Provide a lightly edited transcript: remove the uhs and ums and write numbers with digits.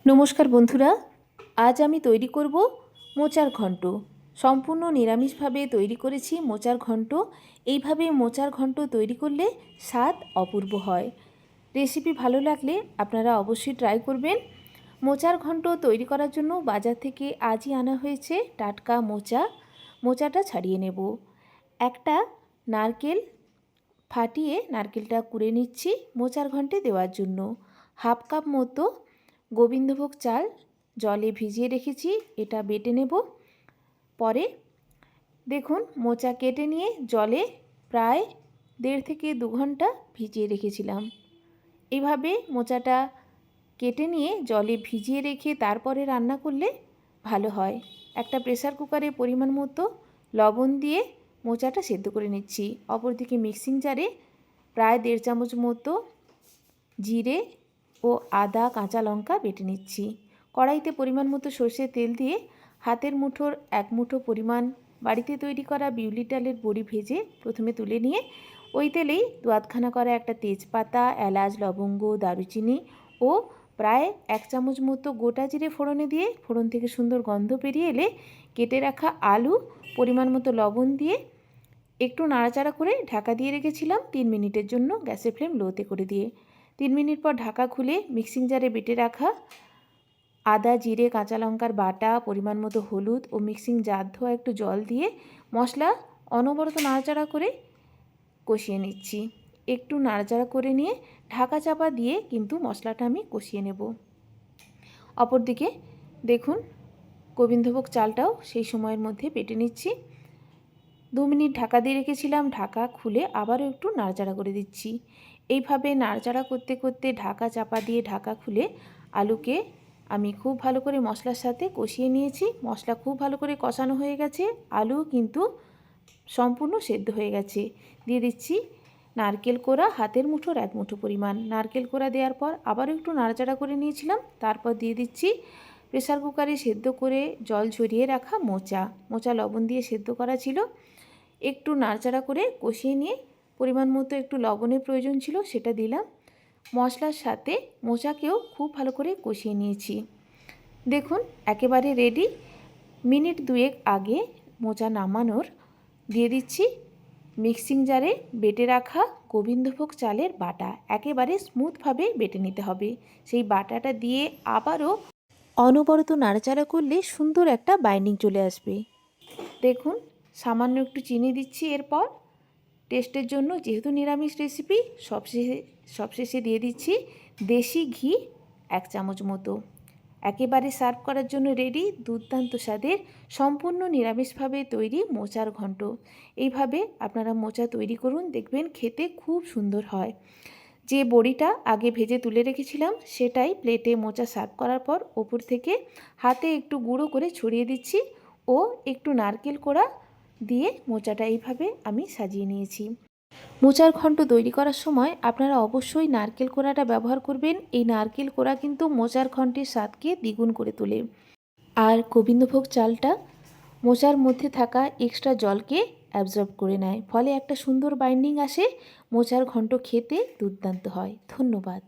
নমস্কার বন্ধুরা, আজ আমি তৈরি করব মোচার ঘন্ট। সম্পূর্ণ নিরামিষভাবে তৈরি করেছি মোচার ঘন্ট। এইভাবে মোচার ঘন্ট তৈরি করলে স্বাদ অপূর্ব হয়। রেসিপি ভালো লাগলে আপনারা অবশ্যই ট্রাই করবেন। মোচার ঘন্ট তৈরি করার জন্য বাজার থেকে আজই আনা হয়েছে টাটকা মোচা। মোচাটা ছাড়িয়ে নেব। একটা নারকেল ফাটিয়ে নারকেলটা কুড়ে নিচ্ছি মোচার ঘন্টে দেওয়ার জন্য। হাফ কাপ মতো গোবিন্দভোগ চাল জলে ভিজিয়ে রেখেছি, এটা বেটে নেব। পরে দেখুন মোচা কেটে নিয়ে জলে প্রায় 1.5 থেকে 2 ঘন্টা ভিজিয়ে রেখেছিলাম। এইভাবে মোচাটা কেটে নিয়ে জলে ভিজিয়ে রেখে তারপরে রান্না করলে ভালো হয়। একটা প্রেসার কুকারে পরিমাণ মতো লবণ দিয়ে মোচাটা সেদ্ধ করে নিচ্ছি। অপরদিকে মিক্সিং জারে প্রায় 1.5 চামচ মতো জিরে ও আদা কাঁচা লঙ্কা বেটে নিচ্ছি। কড়াইতে পরিমাণ মতো সর্ষের তেল দিয়ে হাতের মুঠোর 1 মুঠো পরিমাণ বাড়িতে তৈরি করা বিউলির ডালের বড়ি ভেজে প্রথমে তুলে নিয়ে ওই তেলেই 2 আধখানা করা একটা তেজপাতা, এলাচ, লবঙ্গ, দারুচিনি ও প্রায় 1 চামচ মতো গোটা জিরে ফোড়নে দিয়ে ফোড়ন থেকে সুন্দর গন্ধ বেরিয়ে এলে কেটে রাখা আলু পরিমাণ মতো লবণ দিয়ে একটু নাড়াচাড়া করে ঢাকা দিয়ে রেখেছিলাম 3 মিনিটের জন্য, গ্যাসের ফ্লেম লোতে করে দিয়ে। 3 মিনিট পর ঢাকা খুলে মিক্সিং জারে বেটে রাখা আদা, জিরে, কাঁচা লঙ্কার বাটা, পরিমাণ মতো হলুদ ও মিক্সিং জার ধোয়া একটু জল দিয়ে মশলা অনবরত নাড়াচাড়া করে কষিয়ে নিচ্ছি। একটু নাড়াচাড়া করে নিয়ে ঢাকা চাপা দিয়ে কিন্তু মশলাটা আমি কষিয়ে নেব। অপরদিকে দেখুন গোবিন্দভোগ চালটাও সেই সময়ের মধ্যে বেটে নিচ্ছি। 2 মিনিট ঢাকা দিয়ে রেখেছিলাম, ঢাকা খুলে আবারও একটু নাড়াচাড়া করে দিচ্ছি। এইভাবে নাড়াচাড়া করতে করতে ঢাকা চাপা দিয়ে ঢাকা খুলে আলুকে আমি খুব ভালো করে মশলার সাথে কষিয়ে নিয়েছি। মশলা খুব ভালো করে কষানো হয়ে গেছে, আলু কিন্তু সম্পূর্ণ সেদ্ধ হয়ে গেছে। দিয়ে দিচ্ছি নারকেল কোড়া হাতের মুঠোর 1 মুঠো পরিমাণ। নারকেল কোড়া দেওয়ার পর আবারও একটু নাড়াচাড়া করে নিয়েছিলাম। তারপর দিয়ে দিচ্ছি প্রেসার কুকারে সেদ্ধ করে জল ঝরিয়ে রাখা মোচা লবণ দিয়ে সেদ্ধ করা ছিল। একটু নাড়াচাড়া করে কষিয়ে নিয়ে পরিমাণ মতো একটু লবণের প্রয়োজন ছিল, সেটা দিলাম। মশলার সাথে মোচাকেও খুব ভালো করে কষিয়ে নিয়েছি। দেখুন একেবারে রেডি। মিনিট 2 আগে মোচা নামানোর দিয়ে দিচ্ছি মিক্সিং জারে বেটে রাখা গোবিন্দভোগ চালের বাটা। একেবারে স্মুথভাবে বেটে নিতে হবে। সেই বাটাটা দিয়ে আবারও অনবরত নাড়াচাড়া করলে সুন্দর একটা বাইন্ডিং চলে আসবে। দেখুন সামান্য একটু চিনি দিচ্ছি এরপর টেস্টের জন্য, যেহেতু নিরামিষ রেসিপি। সবশেষে দিয়ে দিচ্ছি দেশি ঘি 1 চামচ মতো। একেবারে সার্ভ করার জন্য রেডি দুর্দান্ত স্বাদের সম্পূর্ণ নিরামিষভাবে তৈরি মোচার ঘন্ট। এইভাবে আপনারা মোচা তৈরি করুন, দেখবেন খেতে খুব সুন্দর হয়। যে বড়িটা আগে ভেজে তুলে রেখেছিলাম সেটাই প্লেটে মোচা সার্ভ করার পর ওপর থেকে হাতে একটু গুঁড়ো করে ছড়িয়ে দিচ্ছি ও একটু নারকেল কোড়া দিয়ে মোচাটা এইভাবে আমি সাজিয়ে নিয়েছি। মোচার ঘন্ট তৈরি করার সময় আপনারা অবশ্যই নারকেল কোড়াটা ব্যবহার করবেন। এই নারকেল কোড়া কিন্তু মোচার ঘন্টের স্বাদকে দ্বিগুণ করে তোলে। আর গোবিন্দভোগ চালটা মোচার মধ্যে থাকা এক্সট্রা জলকে অ্যাবজর্ব করে নেয়, ফলে একটা সুন্দর বাইন্ডিং আসে। মোচার ঘন্ট খেতে দুর্দান্ত হয়। ধন্যবাদ।